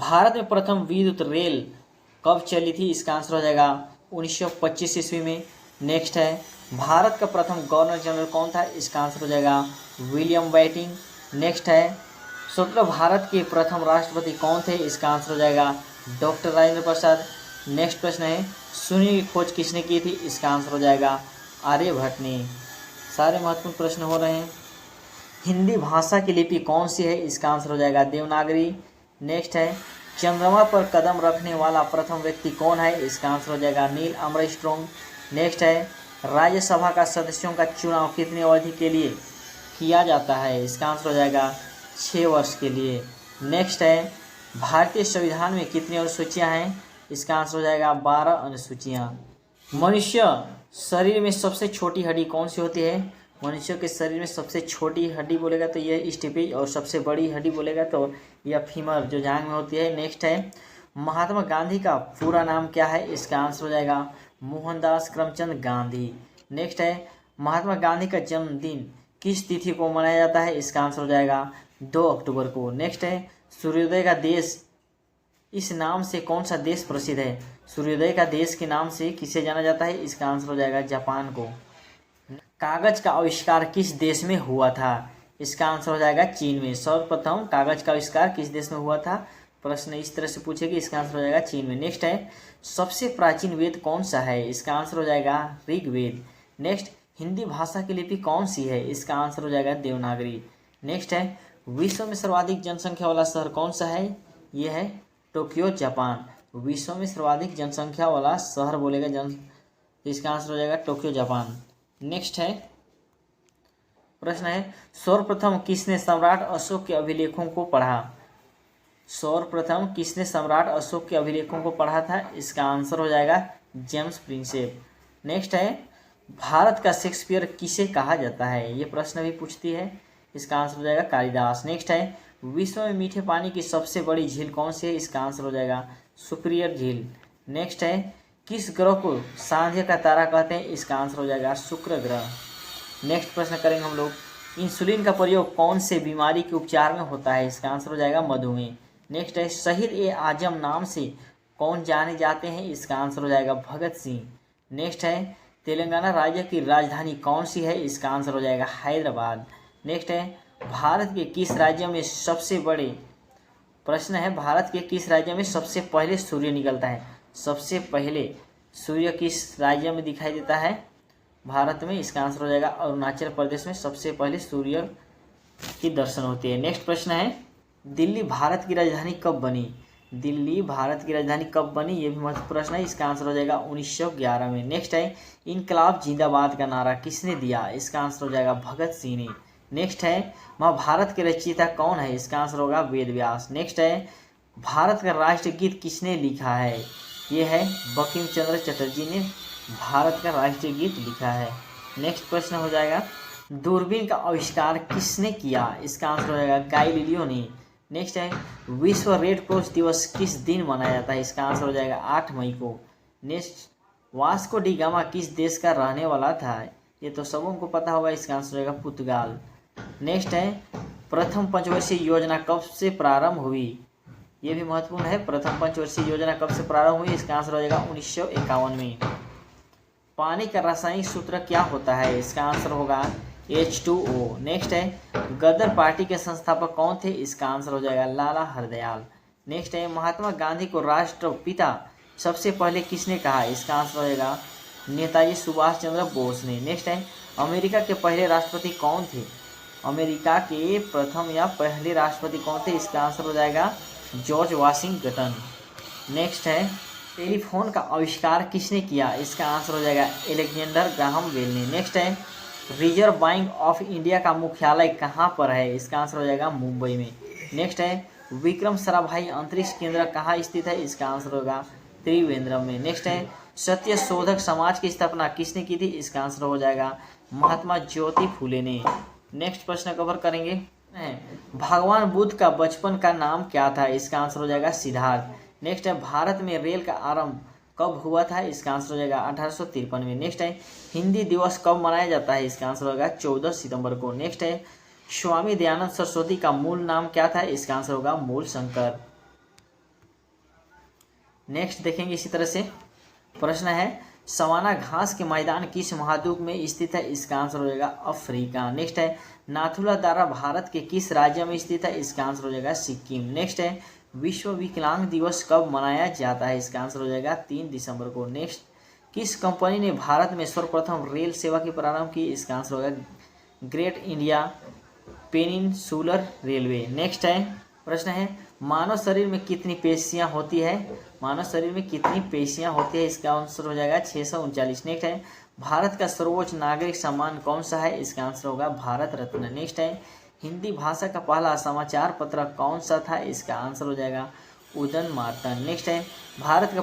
भारत में प्रथम विद्युत रेल कब चली थी? इसका आंसर हो जाएगा 1925 ईस्वी में। नेक्स्ट है, भारत का प्रथम गवर्नर जनरल कौन था? इसका आंसर हो जाएगा विलियम बेंटिंक। नेक्स्ट है, स्वतंत्र भारत के प्रथम राष्ट्रपति कौन थे? इसका आंसर हो जाएगा डॉक्टर राजेंद्र प्रसाद। नेक्स्ट प्रश्न है, शून्य की खोज किसने की थी? इसका आंसर हो जाएगा आर्यभट्ट ने। सारे महत्वपूर्ण प्रश्न हो रहे हैं। हिंदी भाषा की लिपि कौन सी है? इसका आंसर हो जाएगा देवनागरी। नेक्स्ट है, चंद्रमा पर कदम रखने वाला प्रथम व्यक्ति कौन है? इसका आंसर हो जाएगा नील आर्मस्ट्रॉन्ग। नेक्स्ट है, राज्यसभा का सदस्यों का चुनाव कितनी अवधि के लिए किया जाता है? इसका आंसर हो जाएगा 6 वर्ष के लिए। नेक्स्ट है, भारतीय संविधान में कितनी अनुसूचियां हैं? इसका आंसर हो जाएगा 12 अनुसूचियां। मनुष्य शरीर में सबसे छोटी हड्डी कौन सी होती है? मनुष्य के शरीर में सबसे छोटी हड्डी बोलेगा तो यह स्टिपेज, और सबसे बड़ी हड्डी बोलेगा तो यह फीमर जो जांघ में होती है। नेक्स्ट है, महात्मा गांधी का पूरा नाम क्या है? इसका आंसर हो जाएगा मोहनदास करमचंद गांधी। नेक्स्ट है, महात्मा गांधी का जन्मदिन किस तिथि को मनाया जाता है? इसका आंसर हो जाएगा 2 अक्टूबर को। नेक्स्ट है, सूर्योदय का देश, इस नाम से कौन सा देश प्रसिद्ध है? सूर्योदय का देश के नाम से किसे जाना जाता है? इसका आंसर हो जाएगा जापान को। कागज का आविष्कार किस देश में हुआ था? इसका आंसर हो जाएगा चीन में। सर्वप्रथम कागज का आविष्कार किस देश में हुआ था? प्रश्न इस तरह से पूछेगी, इसका आंसर हो जाएगा चीन में। नेक्स्ट है, सबसे प्राचीन वेद कौन सा है? इसका आंसर हो जाएगा ऋग्वेद। नेक्स्ट, हिंदी भाषा की लिपि कौन सी है? इसका आंसर हो जाएगा देवनागरी। नेक्स्ट है, विश्व में सर्वाधिक जनसंख्या वाला शहर कौन सा है? यह है टोक्यो जापान। विश्व में सर्वाधिक जनसंख्या वाला शहर बोलेगा इसका आंसर हो जाएगा टोक्यो जापान। नेक्स्ट है, प्रश्न है, सर्वप्रथम किसने सम्राट अशोक के अभिलेखों को पढ़ा? सर्वप्रथम किसने सम्राट अशोक के अभिलेखों को पढ़ा था? इसका आंसर हो जाएगा जेम्स प्रिंसेप। नेक्स्ट है, भारत का शेक्सपियर किसे कहा जाता है? ये प्रश्न भी पूछती है, इसका आंसर हो जाएगा कालिदास। नेक्स्ट है, विश्व में मीठे पानी की सबसे बड़ी झील कौन सी है? इसका आंसर हो जाएगा सुपीरियर झील। नेक्स्ट है, किस ग्रह को सांझे का तारा कहते हैं? इसका आंसर हो जाएगा शुक्र ग्रह। नेक्स्ट प्रश्न करेंगे हम लोग, इंसुलिन का प्रयोग कौन से बीमारी के उपचार में होता है? इसका आंसर हो जाएगा मधुमेह। नेक्स्ट है, शहीद-ए-आजम नाम से कौन जाने जाते हैं? इसका आंसर हो जाएगा भगत सिंह। नेक्स्ट है, तेलंगाना राज्य की राजधानी कौन सी है? इसका आंसर हो जाएगा हैदराबाद। नेक्स्ट है, भारत के किस राज्य में सबसे बड़े, प्रश्न है, भारत के किस राज्य में सबसे पहले सूर्य निकलता है? सबसे पहले सूर्य किस राज्य में दिखाई देता है भारत में? इसका आंसर हो जाएगा अरुणाचल प्रदेश में सबसे पहले सूर्य की दर्शन होती है। नेक्स्ट प्रश्न है, दिल्ली भारत की राजधानी कब बनी? दिल्ली भारत की राजधानी कब बनी? ये भी महत्वपूर्ण प्रश्न है, इसका आंसर हो जाएगा 1911 में। नेक्स्ट है, इनकलाब जिंदाबाद का नारा किसने दिया? इसका आंसर हो जाएगा भगत सिंह ने। नेक्स्ट है, महाभारत के रचयिता कौन है? इसका आंसर होगा वेद व्यास। नेक्स्ट है, भारत का राष्ट्रीय गीत किसने लिखा है? ये है बंकिम चंद्र चटर्जी ने भारत का राष्ट्रीय गीत लिखा है। नेक्स्ट प्रश्न हो जाएगा, दूरबीन का आविष्कार किसने किया? इसका आंसर हो जाएगा गैलीलियो ने। नेक्स्ट है, विश्व रेड क्रॉस दिवस किस दिन मनाया जाता है? इसका आंसर हो जाएगा 8 मई को। नेक्स्ट, वास्को डी गामा किस देश का रहने वाला था? ये तो सबों को पता होगा, इसका आंसर हो जाएगा पुर्तगाल। नेक्स्ट है, प्रथम पंचवर्षीय योजना कब से प्रारंभ हुई? ये भी महत्वपूर्ण है, प्रथम पंचवर्षीय योजना कब से प्रारंभ हुई? इसका आंसर हो जाएगा 1951 में। पानी का रासायनिक सूत्र क्या होता है? इसका आंसर होगा H2O। नेक्स्ट है, गदर पार्टी के संस्थापक कौन थे? इसका आंसर हो जाएगा लाला हरदयाल। नेक्स्ट है, महात्मा गांधी को राष्ट्रपिता सबसे पहले किसने कहा? इसका आंसर हो जाएगा नेताजी सुभाष चंद्र बोस ने। नेक्स्ट है, अमेरिका के पहले राष्ट्रपति कौन थे? अमेरिका के प्रथम या पहले राष्ट्रपति कौन थे? इसका आंसर हो जाएगा जॉर्ज वाशिंगटन। नेक्स्ट है, टेलीफोन का आविष्कार किसने किया? इसका आंसर हो जाएगा एलेक्जेंडर ग्राहम बेल ने। नेक्स्ट है, रिजर्व बैंक ऑफ इंडिया का मुख्यालय कहाँ पर है? इसका आंसर हो जाएगा मुंबई में। नेक्स्ट है, विक्रम साराभाई अंतरिक्ष केंद्र कहाँ स्थित है? इसका आंसर होगा त्रिवेंद्रम में। नेक्स्ट है, सत्य शोधक समाज की स्थापना किसने की थी? इसका आंसर हो जाएगा महात्मा ज्योति फूले ने। नेक्स्ट प्रश्न कवर करेंगे, भगवान बुद्ध का बचपन का नाम क्या था? इसका आंसर हो जाएगा सिद्धार्थ। नेक्स्ट है, भारत में रेल का आरंभ कब हुआ था? इसका आंसर हो जाएगा 1853 में। नेक्स्ट है, हिंदी दिवस कब मनाया जाता है? इसका आंसर होगा 14 सितंबर को। नेक्स्ट है, स्वामी दयानंद सरस्वती का मूल नाम क्या था? इसका आंसर होगा मूल शंकर। नेक्स्ट देखेंगे इसी तरह से प्रश्न है सवाना घास के मैदान किस महाद्वीप में स्थित है, इसका आंसर हो जाएगा अफ्रीका। नेक्स्ट है नाथुला दारा भारत के किस राज्य में स्थित है, इसका आंसर हो जाएगा सिक्किम। नेक्स्ट है विश्व विकलांग दिवस कब मनाया जाता है, इसका आंसर हो जाएगा 3 दिसंबर को। नेक्स्ट किस कंपनी ने भारत में सर्वप्रथम रेल सेवा की प्रारंभ की, इसका आंसर होगा great India peninsular railway. Next है प्रश्न है मानव शरीर में कितनी पेशियां होती है, मानव शरीर में कितनी पेशियां होती है, इसका आंसर हो जाएगा 639। नेक्स्ट है भारत का सर्वोच्च नागरिक सम्मान कौन सा है, इसका आंसर होगा भारत रत्न। नेक्स्ट है हिंदी भाषा का पहला समाचार पत्र कौन सा था, इसका आंसर हो जाएगा उदन मार्तन। नेक्स्ट है भारत का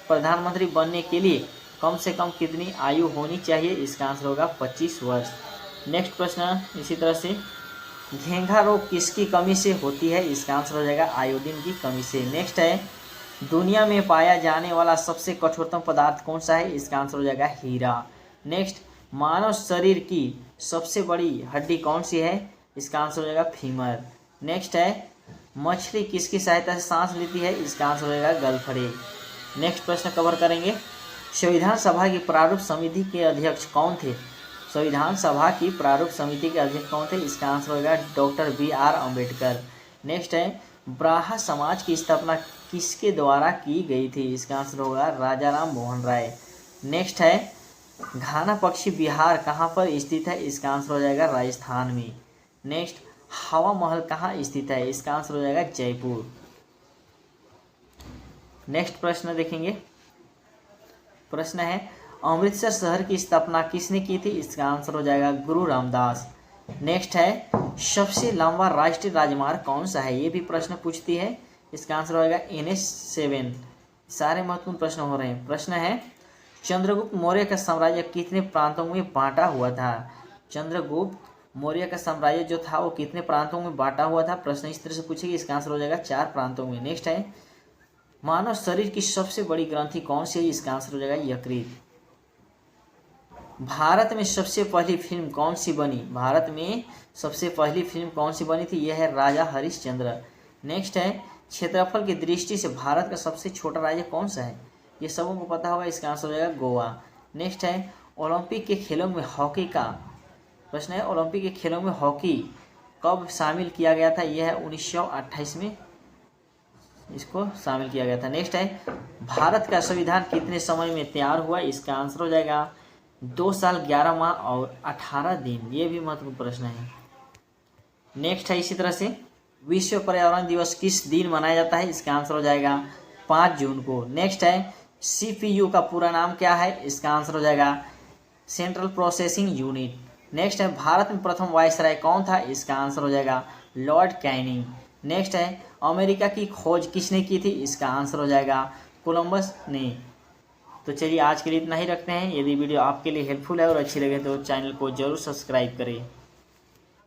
प्रधानमंत्री बनने के लिए कम से कम कितनी आयु होनी चाहिए, इसका आंसर होगा 25 वर्ष। नेक्स्ट प्रश्न इसी तरह से घेंघा रोग किसकी कमी से होती है, इसका आंसर हो जाएगा आयोडीन की कमी से। नेक्स्ट है दुनिया में पाया जाने वाला सबसे कठोरतम पदार्थ कौन सा है, इसका आंसर हो जाएगा हीरा। नेक्स्ट मानव शरीर की सबसे बड़ी हड्डी कौन सी है, इसका आंसर हो जाएगा फीमर। नेक्स्ट है मछली किसकी सहायता से सांस लेती है, इसका आंसर हो जाएगा गलफड़े। नेक्स्ट प्रश्न कवर करेंगे संविधान सभा की प्रारूप समिति के अध्यक्ष कौन थे, संविधान सभा की प्रारूप समिति के अध्यक्ष कौन थे, इसका आंसर होगा डॉक्टर BR अम्बेडकर। नेक्स्ट है ब्राह्मण समाज की स्थापना किसके द्वारा की गई थी, इसका आंसर होगा राजा राम मोहन राय। नेक्स्ट है घाना पक्षी बिहार कहाँ पर स्थित है, इसका आंसर हो जाएगा राजस्थान में। नेक्स्ट हवा महल कहाँ स्थित है, इसका आंसर हो जाएगा जयपुर। नेक्स्ट प्रश्न देखेंगे प्रश्न है अमृतसर शहर की स्थापना किसने की थी, इसका आंसर हो जाएगा गुरु रामदास। नेक्स्ट है सबसे लंबा राष्ट्रीय राजमार्ग कौन सा है, ये भी प्रश्न पूछती है, इसका आंसर होगा NH7। सारे महत्वपूर्ण प्रश्न हो रहे हैं। प्रश्न है चंद्रगुप्त मौर्य का साम्राज्य कितने प्रांतों में बांटा हुआ था, चंद्रगुप्त मौर्य का साम्राज्य जो था वो कितने प्रांतों में बांटा हुआ था, प्रश्न इस तरह से पूछेगी, इसका आंसर हो जाएगा 4 प्रांतों में। नेक्स्ट है मानव शरीर की सबसे बड़ी ग्रंथि कौन सी है, इसका आंसर हो जाएगा यकृत। भारत में सबसे पहली फिल्म कौन सी बनी, भारत में सबसे पहली फिल्म कौन सी बनी थी, यह है राजा हरिश्चंद्र। नेक्स्ट है क्षेत्रफल की दृष्टि से भारत का सबसे छोटा राज्य कौन सा है, ये सबों को पता होगा, इसका आंसर हो जाएगा गोवा। नेक्स्ट है ओलंपिक के खेलों में हॉकी का प्रश्न है ओलंपिक के खेलों में हॉकी कब शामिल किया गया था, यह है 1928 में इसको शामिल किया गया था। नेक्स्ट है भारत का संविधान कितने समय में तैयार हुआ, इसका आंसर हो जाएगा 2 साल 11 माह और 18 दिन, ये भी महत्वपूर्ण प्रश्न है। नेक्स्ट है इसी तरह से विश्व पर्यावरण दिवस किस दिन मनाया जाता है, इसका आंसर हो जाएगा 5 जून को। नेक्स्ट है CPU का पूरा नाम क्या है, इसका आंसर हो जाएगा सेंट्रल प्रोसेसिंग यूनिट। नेक्स्ट है भारत में प्रथम वायसराय कौन था, इसका आंसर हो जाएगा लॉर्ड कैनिंग। नेक्स्ट है अमेरिका की खोज किसने की थी, इसका आंसर हो जाएगा कोलंबस ने। तो चलिए आज के लिए इतना ही रखते हैं। यदि वीडियो आपके लिए हेल्पफुल है और अच्छी लगे तो चैनल को जरूर सब्सक्राइब करें।